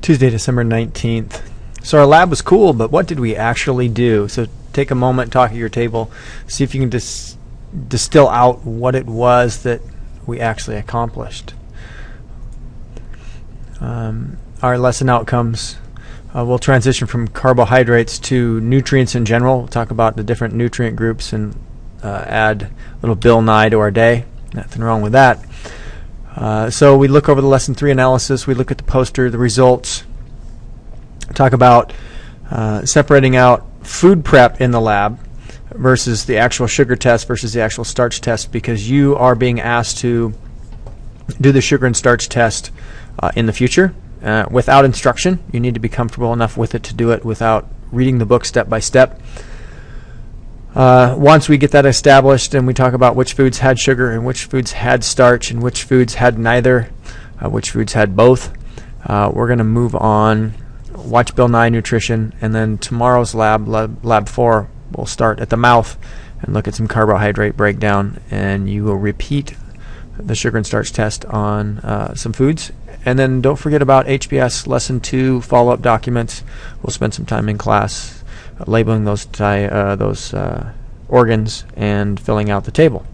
Tuesday, December 19th. So our lab was cool, but what did we actually do? So take a moment, talk at your table, see if you can distill out what it was that we actually accomplished. Our lesson outcomes, we'll transition from carbohydrates to nutrients in general. We'll talk about the different nutrient groups and add a little Bill Nye to our day. Nothing wrong with that. So we look over the lesson 3 analysis. We look at the poster, the results. Talk about separating out food prep in the lab versus the actual sugar test versus the actual starch test, because you are being asked to do the sugar and starch test in the future without instruction. You need to be comfortable enough with it to do it without reading the book step by step. Once we get that established and we talk about which foods had sugar and which foods had starch and which foods had neither, which foods had both, we're going to move on, watch Bill Nye Nutrition, and then tomorrow's lab 4, we'll start at the mouth and look at some carbohydrate breakdown, and you will repeat the sugar and starch test on some foods. And then don't forget about HBS Lesson 2 follow-up documents. We'll spend some time in class labeling those organs and filling out the table.